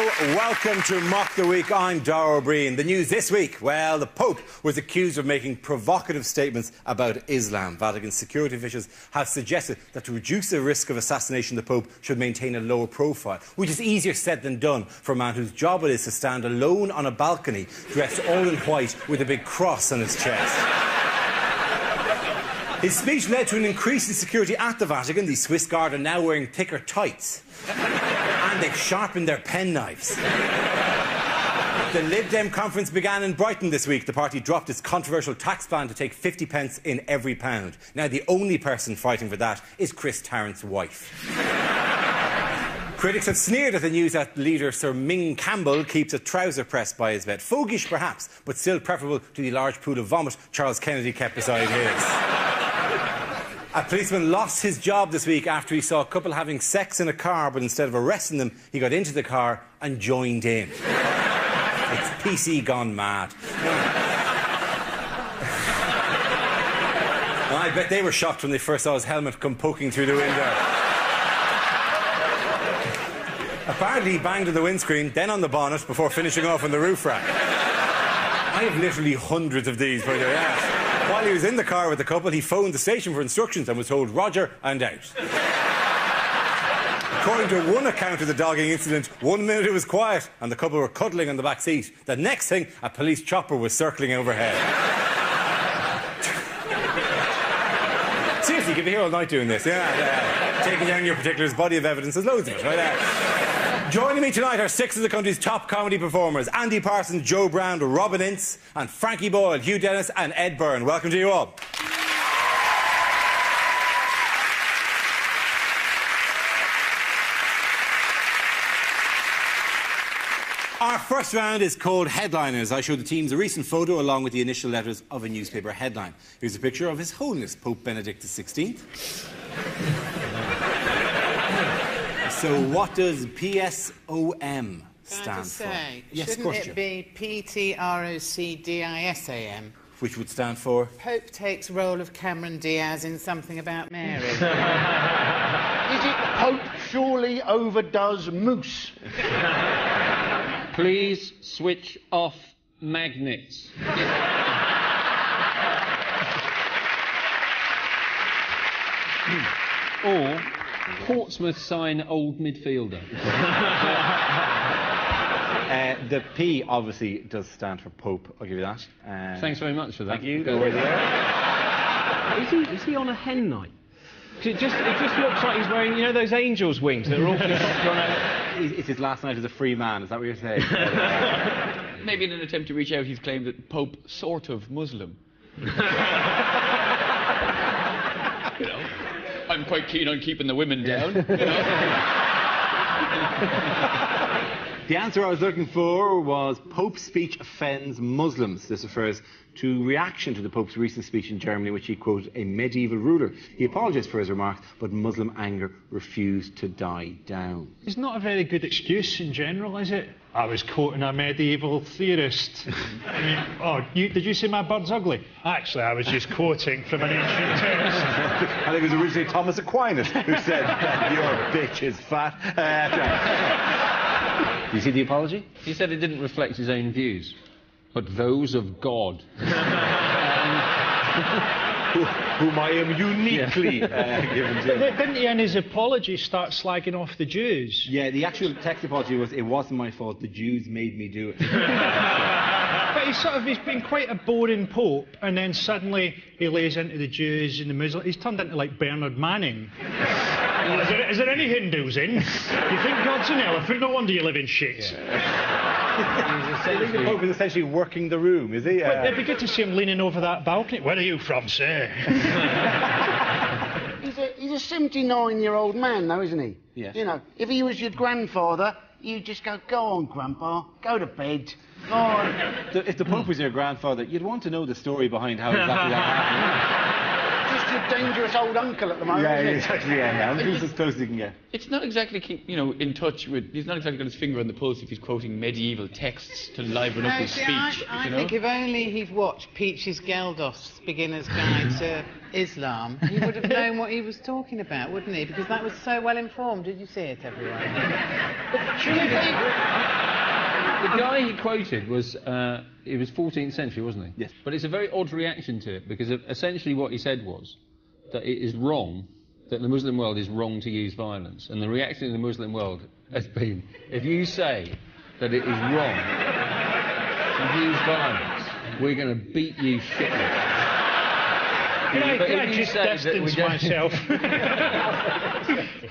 Welcome to Mock the Week. I'm Dara O'Brien. The news this week, well, the Pope was accused of making provocative statements about Islam. Vatican security officials have suggested that to reduce the risk of assassination, the Pope should maintain a lower profile, which is easier said than done for a man whose job it is to stand alone on a balcony, dressed all in white with a big cross on his chest. His speech led to an increase in security at the Vatican. The Swiss Guard are now wearing thicker tights. And they've sharpened their penknives. The Lib Dem conference began in Brighton this week. The party dropped its controversial tax plan to take 50 pence in every pound. Now, the only person fighting for that is Chris Tarrant's wife. Critics have sneered at the news that leader Sir Ming Campbell keeps a trouser press by his bed. Fogish, perhaps, but still preferable to the large pool of vomit Charles Kennedy kept beside his. A policeman lost his job this week after he saw a couple having sex in a car, but instead of arresting them, he got into the car and joined in. It's PC gone mad. I bet they were shocked when they first saw his helmet come poking through the window. Apparently he banged on the windscreen, then on the bonnet, before finishing off on the roof rack. I have literally hundreds of these, by the way. While he was in the car with the couple, he phoned the station for instructions and was told, "Roger, and out." According to one account of the dogging incident, 1 minute it was quiet and the couple were cuddling on the back seat. The next thing, a police chopper was circling overhead. Seriously, you could be here all night doing this. Yeah. Taking down your particular's body of evidence. There's loads of it, right? Joining me tonight are 6 of the country's top comedy performers: Andy Parsons, Joe Brown, Robin Ince, and Frankie Boyle, Hugh Dennis and Ed Byrne. Welcome to you all. Our first round is called Headliners. I show the teams a recent photo along with the initial letters of a newspaper headline. Here's a picture of His Holiness Pope Benedict XVI. So what does PSOM stand for? Yes, shouldn't it be PTROCDISAM? Which would stand for? Pope takes role of Cameron Diaz in Something About Mary. Is it Pope surely overdoes moose? Please switch off magnets. Or Portsmouth sign old midfielder. The P obviously does stand for Pope. I'll give you that. Thanks very much for that. Thank you. Is he on a hen night? It just looks like he's wearing, you know, those angels' wings that are all drawn out. It's his last night as a free man. Is that what you're saying? Maybe in an attempt to reach out, he's claimed that Pope sort of Muslim. You know, I'm quite keen on keeping the women down. You know? The answer I was looking for was Pope's speech offends Muslims. This refers to reaction to the Pope's recent speech in Germany, in which he quoted a medieval ruler. He apologised for his remarks, but Muslim anger refused to die down. It's not a very good excuse in general, is it? I was quoting a medieval theorist. I mean, did you say my bird's ugly? Actually, I was just quoting from an ancient text. I think it was originally Thomas Aquinas who said that your bitch is fat. Do you see the apology? He said it didn't reflect his own views, but those of God. Whom I am uniquely given to. Didn't he, in his apology, start slagging off the Jews? Yeah, the actual text apology was, "It wasn't my fault, the Jews made me do it." But he's been quite a boring pope, and then suddenly he lays into the Jews and the Muslims. He's turned into like Bernard Manning. Is there any Hindus in? You think God's an elephant? No wonder you live in shit. I think the Pope is essentially working the room, is he? But it'd be good to see him leaning over that balcony. Where are you from, sir? He's a 79-year-old man, though, isn't he? Yes. You know, if he was your grandfather, you'd just go on, Grandpa, go to bed. Go on. If the Pope was your grandfather, you'd want to know the story behind how exactly that happened. Just He's a dangerous old uncle at the moment, Yeah, isn't he? exactly. Yeah. He's as close as he can get. It's not exactly in touch with. He's not exactly got his finger on the pulse if he's quoting medieval texts to liven up No, his see, speech. I think if only he'd watched Peaches Geldof's Beginner's Guide to Islam, he would have known what he was talking about, wouldn't he? Because that was so well informed. Did you see it, everyone? The guy he quoted was, it was 14th century, wasn't he? Yes. But it's a very odd reaction to it, because essentially what he said was that it is wrong, that the Muslim world is wrong to use violence. And the reaction in the Muslim world has been, if you say that it is wrong to use violence, we're going to beat you shitless. Can I just distance myself?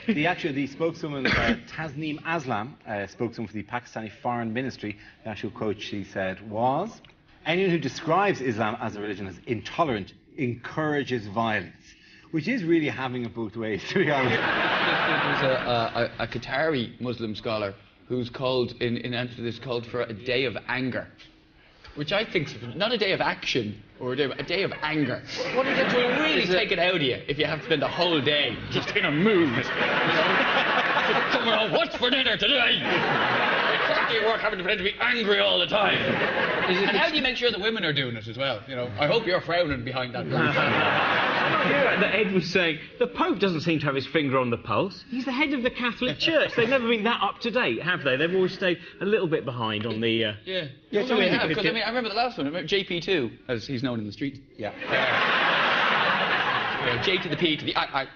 The spokeswoman, Tasneem Aslam, spokeswoman for the Pakistani Foreign Ministry, the actual quote she said was, anyone who describes Islam as a religion as intolerant encourages violence. Which is really having it both ways, to be honest. There's a Qatari Muslim scholar who's called, in answer to this, called for a day of anger. Which I think, not a day of action, or a day of anger. What is it will really take it out of you if you have to spend the whole day just in a mood? Just coming on, what's for dinner today? It's not your work having to pretend to be angry all the time. And how do you make sure the women are doing it as well? I hope you're frowning behind that. That Ed was saying, the Pope doesn't seem to have his finger on the pulse. He's the head of the Catholic Church. They've never been that up to date, have they? They've always stayed a little bit behind on the... Yeah. Well, no, they have, because I remember the last one. I remember JP2, as he's known in the street. Yeah. J to the P to the I.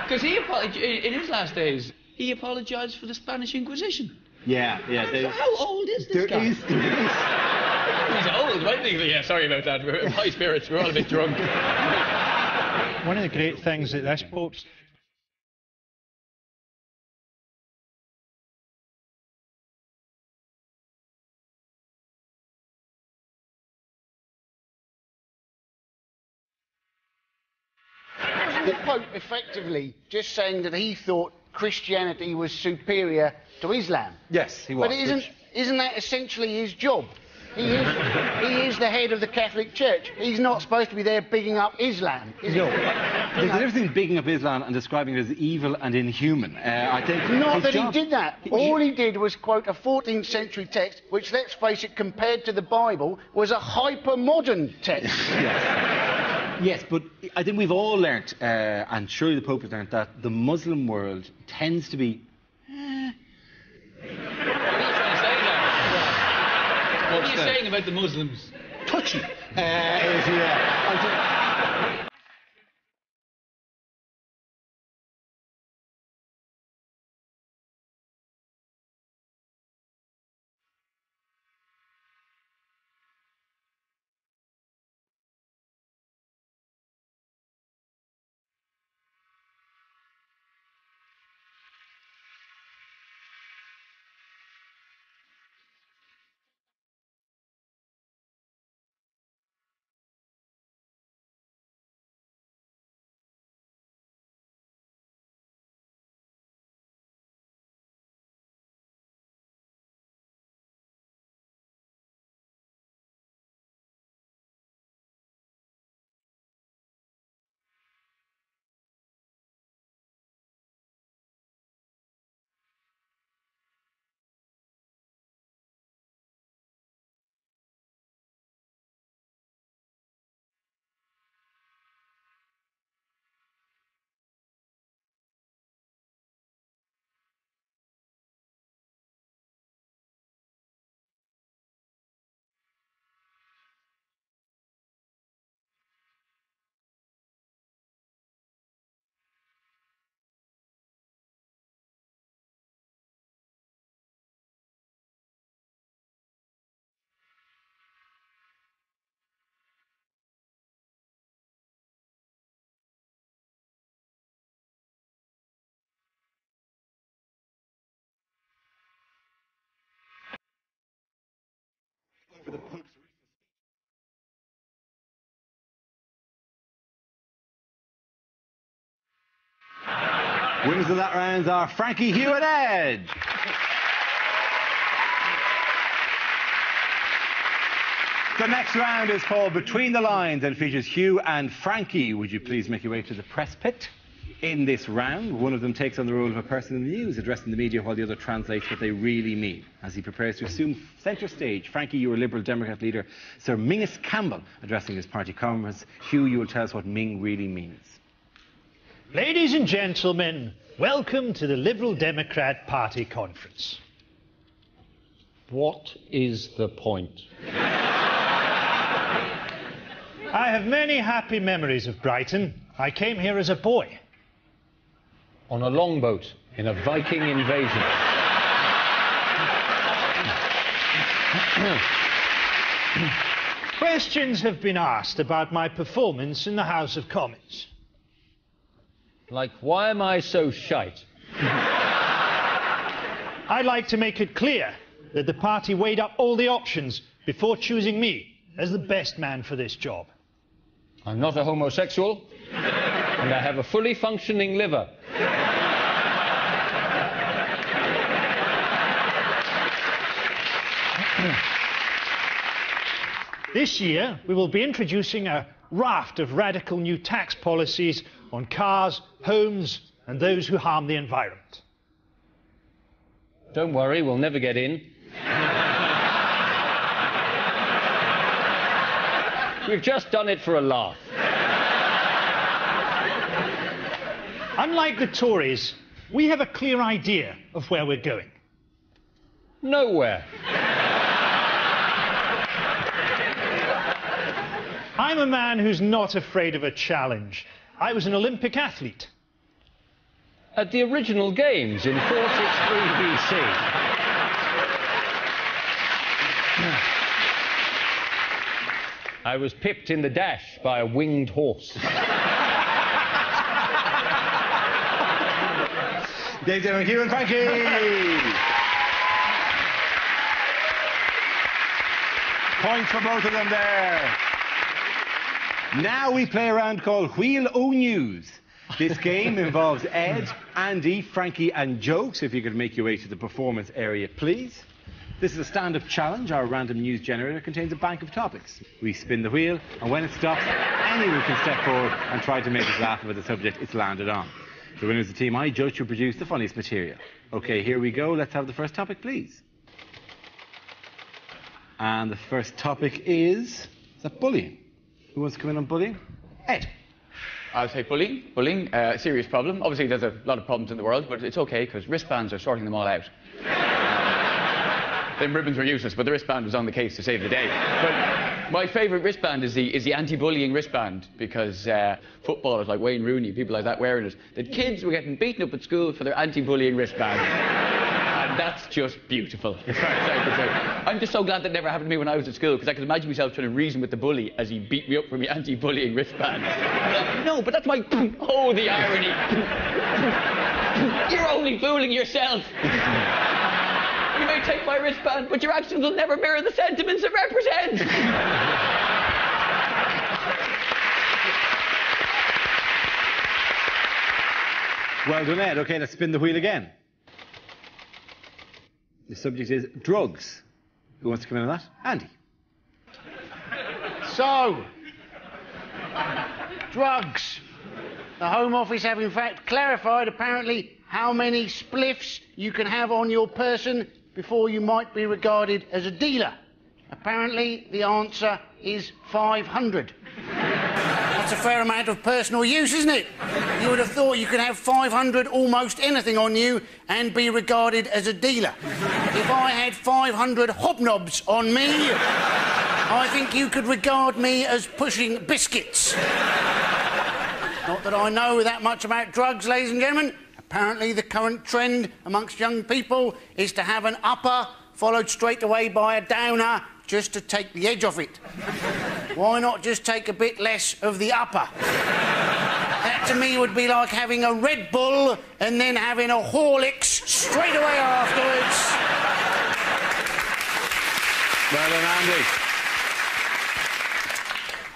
Because he apologized, in his last days, he apologised for the Spanish Inquisition. Yeah. How old is this guy? He's old, right? Yeah, sorry about that. We're high spirits. We're all a bit drunk. One of the great things that this Pope's... Wasn't the Pope effectively just saying that he thought Christianity was superior to Islam? Yes, he was. But isn't that essentially his job? He is the head of the Catholic Church. He's not supposed to be there bigging up Islam, is he? No. There's a difference between bigging up Islam and describing it as evil and inhuman. I think Not that job... he did that. All he did was quote a 14th century text, which, let's face it, compared to the Bible, was a hyper-modern text. Yes, but I think we've all learnt, and surely the Pope has learnt, that the Muslim world tends to be... What are you saying about the Muslims? touchy. Winners of that round are Frankie, Hugh and Ed. The next round is called Between the Lines and features Hugh and Frankie. Would you please make your way to the press pit? In this round, one of them takes on the role of a person in the news addressing the media while the other translates what they really mean. As he prepares to assume centre stage, Frankie, you are Liberal Democrat leader Sir Mingus Campbell addressing his party conference. Hugh, you will tell us what Ming really means. Ladies and gentlemen, welcome to the Liberal Democrat Party conference. What is the point? I have many happy memories of Brighton. I came here as a boy. On a longboat in a Viking invasion. Questions have been asked about my performance in the House of Commons. Like, why am I so shite? I'd like to make it clear that the party weighed up all the options before choosing me as the best man for this job. I'm not a homosexual, and I have a fully functioning liver. This year, we will be introducing a raft of radical new tax policies on cars, homes, and those who harm the environment. Don't worry, we'll never get in. We've just done it for a laugh. Unlike the Tories, we have a clear idea of where we're going. Nowhere. I'm a man who's not afraid of a challenge. I was an Olympic athlete. At the original Games in 463 BC. I was pipped in the dash by a winged horse. David, Hugh and Frankie! Points for both of them there. Now we play a round called Wheel O News. This game involves Ed, Andy, Frankie and Joe. So if you could make your way to the performance area, please. This is a stand-up challenge. Our random news generator contains a bank of topics. We spin the wheel, and when it stops, anyone can step forward and try to make us laugh about the subject it's landed on. The winner is the team I judge to produce the funniest material. OK, here we go. Let's have the first topic, please. And the first topic is that bullying. Who wants to come in on bullying? Ed. I'll say bullying. Bullying, serious problem. Obviously, there's a lot of problems in the world, but it's OK, because wristbands are sorting them all out. Them ribbons were useless, but the wristband was on the case to save the day. But my favourite wristband is the anti-bullying wristband, because footballers like Wayne Rooney, people like that wearing it, the kids were getting beaten up at school for their anti-bullying wristband. And that's just beautiful, as far as I'm concerned. I'm just so glad that never happened to me when I was at school, because I could imagine myself trying to reason with the bully as he beat me up for my anti-bullying wristband. No, but that's my... Oh, the irony. You're only fooling yourself. You may take my wristband, but your actions will never mirror the sentiments it represents. Well done, Ed. OK, let's spin the wheel again. The subject is drugs. Who wants to come in on that? Andy. So, drugs. The Home Office have in fact clarified apparently how many spliffs you can have on your person before you might be regarded as a dealer. Apparently the answer is 500. That's a fair amount of personal use, isn't it? You would have thought you could have 500 almost anything on you and be regarded as a dealer. If I had 500 hobnobs on me, I think you could regard me as pushing biscuits. Not that I know that much about drugs, ladies and gentlemen. Apparently the current trend amongst young people is to have an upper followed straight away by a downer just to take the edge off it. Why not just take a bit less of the upper? That to me would be like having a Red Bull and then having a Horlicks straight away afterwards. Well done, Andy.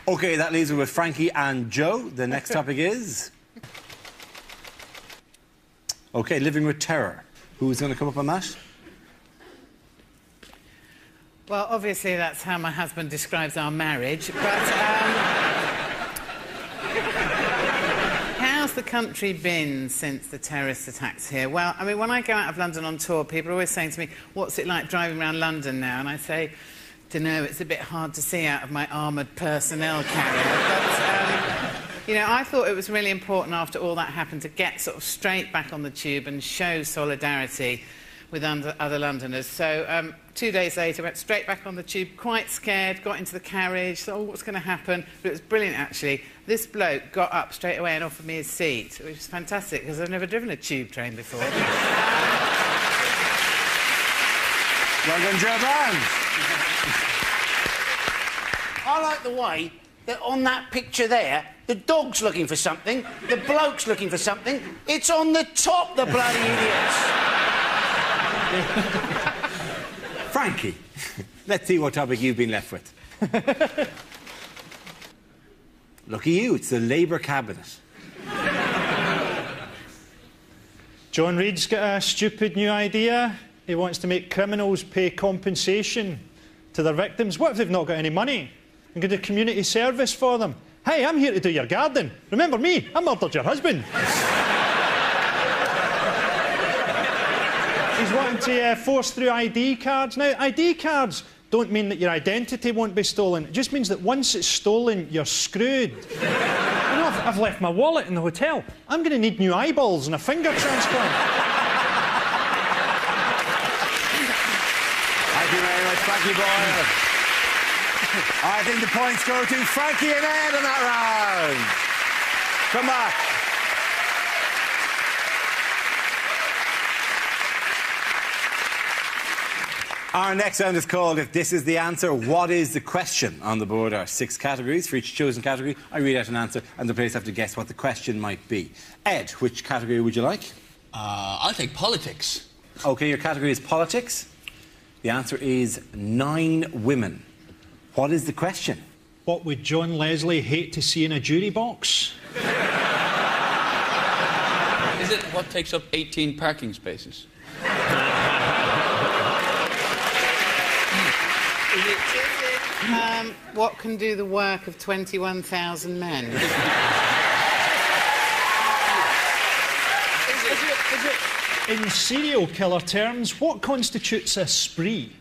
OK, that leaves us with Frankie and Joe. The next topic is... OK, living with terror. Who's going to come up on that? Well, obviously that's how my husband describes our marriage, but how's the country been since the terrorist attacks here? Well, I mean, when I go out of London on tour, people are always saying to me, what's it like driving around London now? And I say, dunno, it's a bit hard to see out of my armoured personnel carrier. But, you know, I thought it was really important after all that happened to get sort of straight back on the tube and show solidarity with other Londoners. So 2 days later, went straight back on the tube, quite scared, got into the carriage, thought, oh, what's going to happen? But it was brilliant, actually. This bloke got up straight away and offered me his seat, which was fantastic, because I've never driven a tube train before. Well done, Joe Barnes. I like the way that on that picture there, the dog's looking for something, the bloke's looking for something. It's on the top, the bloody idiots. Frankie, let's see what topic you've been left with. Lucky you, it's the Labour Cabinet. John Reid's got a stupid new idea. He wants to make criminals pay compensation to their victims. What if they've not got any money? And go to community service for them. Hey, I'm here to do your garden. Remember me? I murdered your husband. He's wanting to force through ID cards. Now, ID cards don't mean that your identity won't be stolen. It just means that once it's stolen, you're screwed. You know, I've left my wallet in the hotel. I'm going to need new eyeballs and a finger transplant. Thank you very much, Frankie Boyle. I think the points go to Frankie and Ed on that round. Come back. Our next round is called If This Is the Answer, What Is the Question? On the board are 6 categories. For each chosen category, I read out an answer and the players have to guess what the question might be. Ed, which category would you like? I'll take politics. OK, your category is politics. The answer is 9 women. What is the question? What would John Leslie hate to see in a jury box? Is it what takes up 18 parking spaces? What can do the work of 21,000 men? In serial killer terms, what constitutes a spree?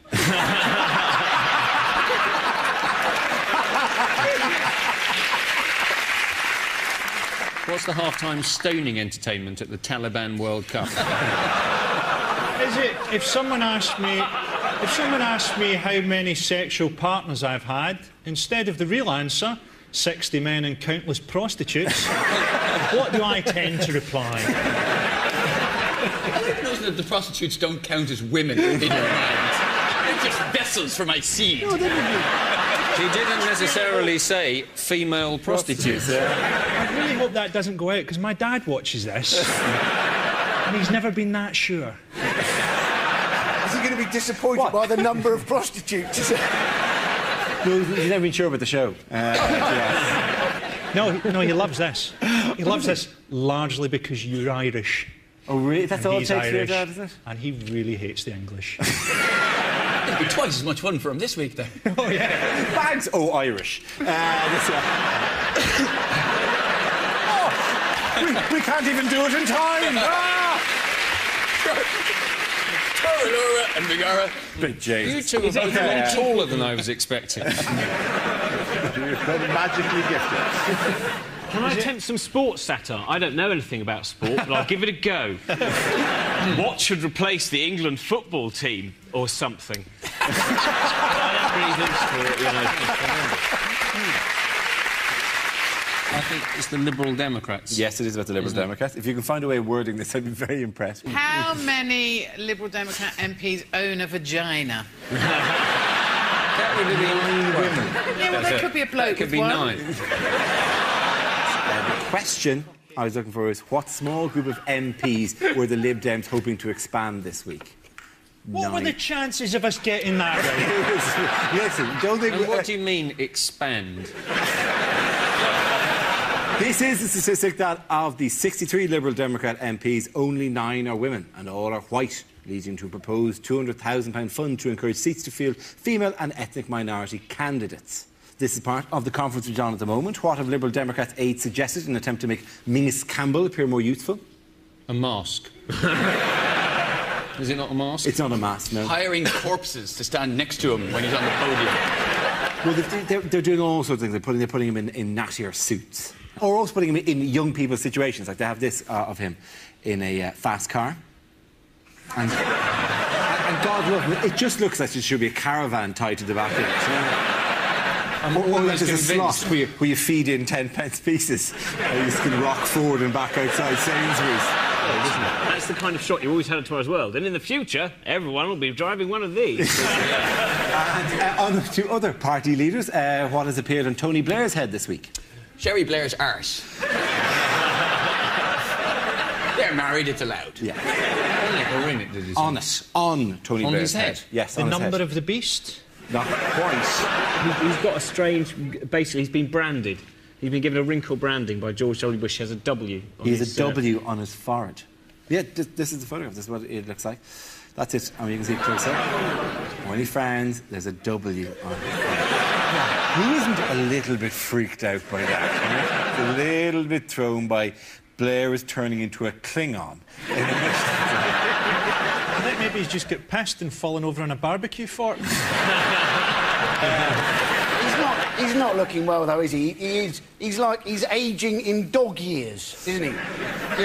What's the half-time stoning entertainment at the Taliban World Cup? Is it, if someone asked me how many sexual partners I've had, instead of the real answer, 60 men and countless prostitutes, what do I tend to reply? I didn't know that the prostitutes don't count as women in your mind. They're just vessels for my seed. He didn't necessarily say female prostitutes. I really hope that doesn't go out, because my dad watches this. And he's never been that sure. Is he going to be disappointed by the number of prostitutes? No, he's never been sure about the show. Yeah. No, he loves this. He loves this largely because you're Irish. Oh, really? That's all it He's takes for your Irish, dad, is it? and he really hates the English. It'll be twice as much fun for him this week, then. Oh, yeah. Bags. Oh, Irish. We can't even do it in time. Laura and Megara. Big James. You two are both a lot taller than I was expecting. You're magically gifted. Can I attempt some sports satire? I don't know anything about sport, but I'll give it a go. What should replace the England football team or something? I don't believe in sport, you know. I think it's the Liberal Democrats. Yes, it is about the Liberal Democrats. If you can find a way of wording this, I'd be very impressed. How many Liberal Democrat MPs own a vagina? That would be 9 women. Yeah, well, there could be a bloke That could with be one. 9. The question I was looking for is what small group of MPs were the Lib Dems hoping to expand this week? What were the chances of us getting that right? Listen, don't think... And what do you mean, expand? This is the statistic that of the 63 Liberal Democrat MPs, only 9 are women, and all are white leading to a proposed £200,000 fund to encourage seats to field female and ethnic minority candidates. This is part of the conference which is on at the moment. What have Liberal Democrats' aides suggested in an attempt to make Mingus Campbell appear more youthful? A mask. Is it not a mask? It's not a mask, no. Hiring corpses to stand next to him when he's on the podium. Well, they're doing all sorts of things. They're putting him in nattier suits. Or also putting him in young people's situations. Like they have this of him in a fast car. And God love him, it just looks like there should be a caravan tied to the back of it. Or like there's a slot where you feed in 10p pieces. And you just can rock forward and back outside Sainsbury's. That's the kind of shot you always had at Toys World. And in the future, everyone will be driving one of these. And on to other party leaders, what has appeared on Tony Blair's head this week? Sherry Blair's arse. They're married, it's allowed. Yeah. Or in it, did you say? On Tony On Blair's his head? Yes, The on his number head. of the beast? Not quite. He's got a strange... Basically, he's been branded. He's been given a wrinkle branding by George W. Bush. He has a W on He has his, a W on his forehead. Yeah, this is the photograph. This is what it looks like. That's it. I mean, you can see it closer. When he frowns, there's a W on his forehead. Who isn't a little bit freaked out by that? Right? A little bit thrown by Blair is turning into a Klingon. I think maybe he's just got pissed and fallen over on a barbecue fork. He's not looking well, though, is he? He's like he's ageing in dog years, isn't he? You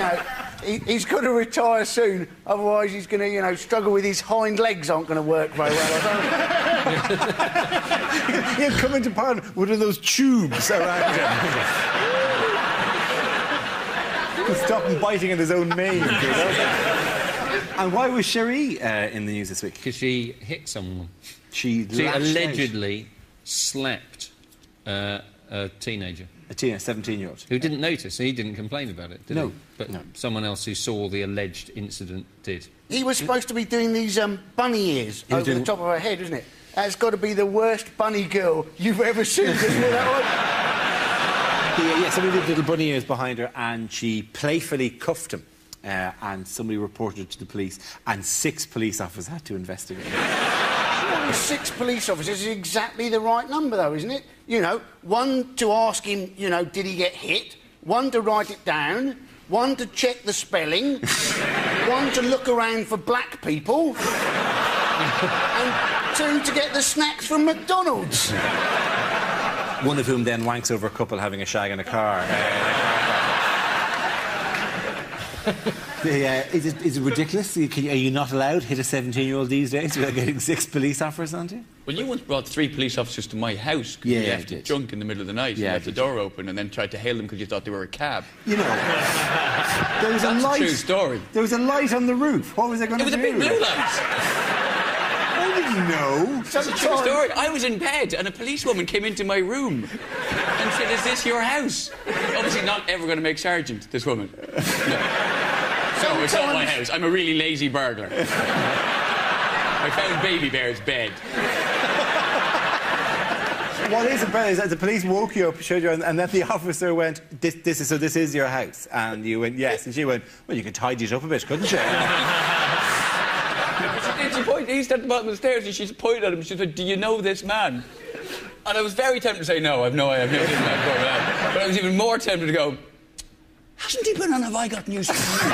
know, he's going to retire soon, otherwise he's going to, you know, struggle with his hind legs aren't going to work very well. He'll come into Parliament with one of those tubes around him. He'll stop him biting at his own mane. You know? And why was Cherie in the news this week? Because she hit someone. She allegedly slapped a teenager. A 17-year-old. Who didn't notice. He didn't complain about it, did No. he? But No. someone else who saw the alleged incident did. He was supposed to be doing these bunny ears over the top of her head, isn't it? That's got to be the worst bunny girl you've ever seen, isn't it, that one? Yeah, somebody did little bunny ears behind her and she playfully cuffed him. And somebody reported it to the police and 6 police officers had to investigate. 6 police officers is exactly the right number, though, isn't it? You know, 1 to ask him, you know, did he get hit? 1 to write it down. 1 to check the spelling. 1 to look around for black people. And 2 to get the snacks from McDonald's. One of whom then wanks over a couple having a shag in a car. Is it ridiculous? Are you not allowed to hit a 17-year-old these days without getting 6 police officers onto you? Well, you once brought 3 police officers to my house because Yeah, you I left did. drunk in the middle of the night. Yeah, You I left the did. door open and then tried to hail them because you thought they were a cab. You know, there was That's a light. a true story. There was a light on the roof. What was I going to It do? was a big blue light. How did you know? That's a true story. I was in bed and a policewoman came into my room and said, "Is this your house?" Obviously not ever going to make sergeant, this woman. No, it's not my house. I'm a really lazy burglar. I found Baby Bear's bed. What is it, is that the police woke you up, showed you, and then the officer went, this is your house? And you went, yes. And she went, well, you could tidy it up a bit, couldn't you? She pointed, he's at the bottom of the stairs and she pointed at him. She said, "Do you know this man?" And I was very tempted to say, "No, I've no idea. I've never seen this man before." But I was even more tempted to go, "Hasn't he been on Have I Got News for You?"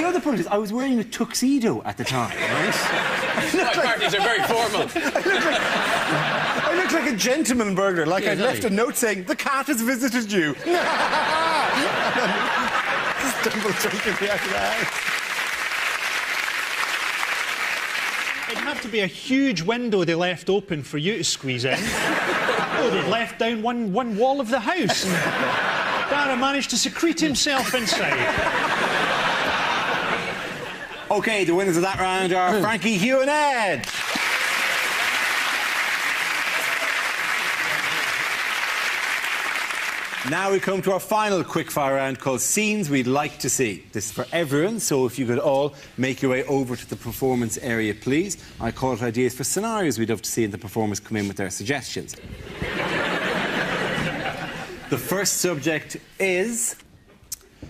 The other point is, I was wearing a tuxedo at the time, right? My parties are very formal. I looked like a gentleman burglar, like I'd left a note saying, the cat has visited you. Just stumbled drunkenly out of the house. It'd have to be a huge window they left open for you to squeeze in. Oh, they'd left down one wall of the house. And Dara managed to secrete himself inside. OK, the winners of that round are Frankie, Hugh and Ed. Now we come to our final quickfire round called Scenes We'd Like to See. This is for everyone, so if you could all make your way over to the performance area, please. I call it ideas for scenarios we'd love to see, and the performers come in with their suggestions. The first subject is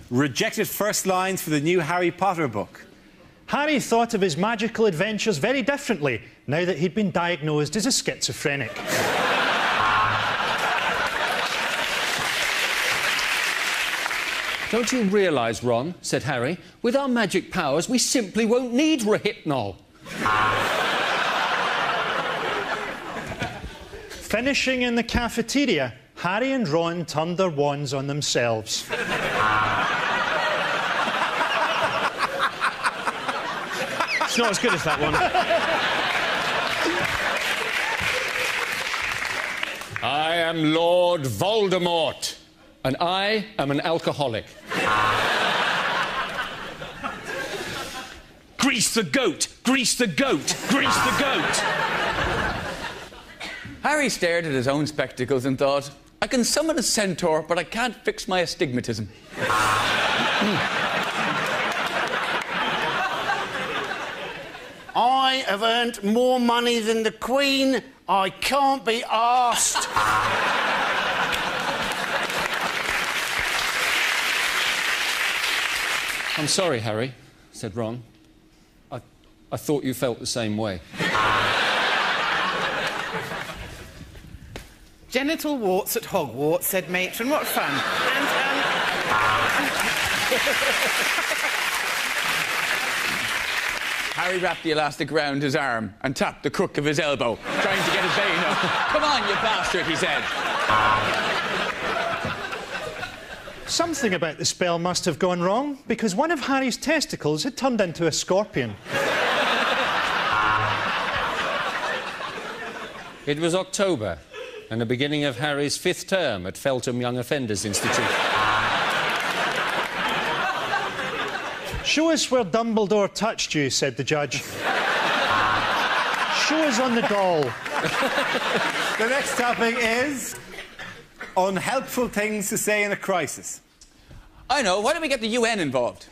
rejected first lines for the new Harry Potter book. Harry thought of his magical adventures very differently now that he'd been diagnosed as a schizophrenic. Don't you realise, Ron, said Harry, with our magic powers we simply won't need Rohypnol. Finishing in the cafeteria, Harry and Ron turned their wands on themselves. It's not as good as that one. I am Lord Voldemort, and I am an alcoholic. Grease the goat! Grease the goat! Grease the goat! Harry stared at his own spectacles and thought, I can summon a centaur, but I can't fix my astigmatism. I have earned more money than the Queen. I can't be arsed. I'm sorry, Harry, said Ron. I thought you felt the same way. Genital warts at Hogwarts, said Matron. What fun. And, Harry wrapped the elastic round his arm and tapped the crook of his elbow, trying to get his vein up. Come on, you bastard, he said. Something about the spell must have gone wrong, because one of Harry's testicles had turned into a scorpion. It was October, and the beginning of Harry's 5th term at Feltham Young Offenders Institute. Show us where Dumbledore touched you, said the judge. Show us on the doll. The next topic is unhelpful things to say in a crisis. I know, why don't we get the UN involved?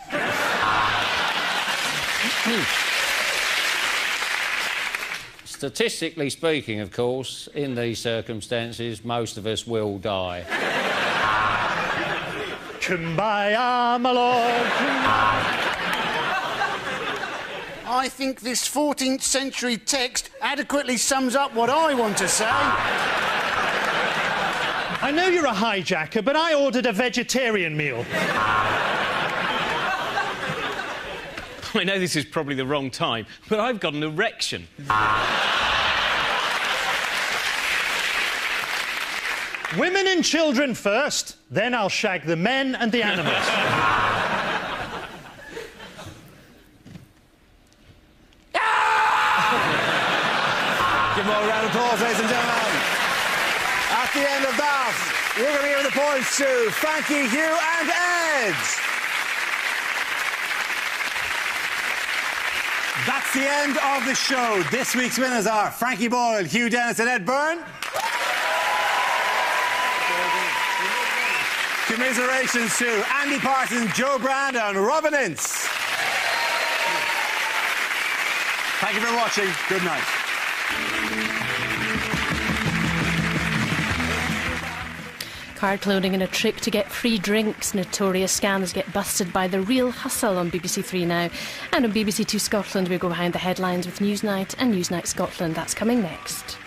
Statistically speaking, of course, in these circumstances, most of us will die. Kumbaya, my lord. I think this 14th century text adequately sums up what I want to say. I know you're a hijacker, but I ordered a vegetarian meal. I know this is probably the wrong time, but I've got an erection. Women and children first, then I'll shag the men and the animals. Give them all a round of applause, ladies and gentlemen. At the end of that, we're going to give the points to Frankie, Hugh and Ed. That's the end of the show. This week's winners are Frankie Boyle, Hugh Dennis and Ed Byrne. Commiserations to Andy Parsons, Joe Brand and Robin Ince. Thank you for watching. Good night. Card cloning and a trick to get free drinks. Notorious scams get busted by The Real Hustle on BBC Three now. And on BBC Two Scotland, we go behind the headlines with Newsnight and Newsnight Scotland. That's coming next.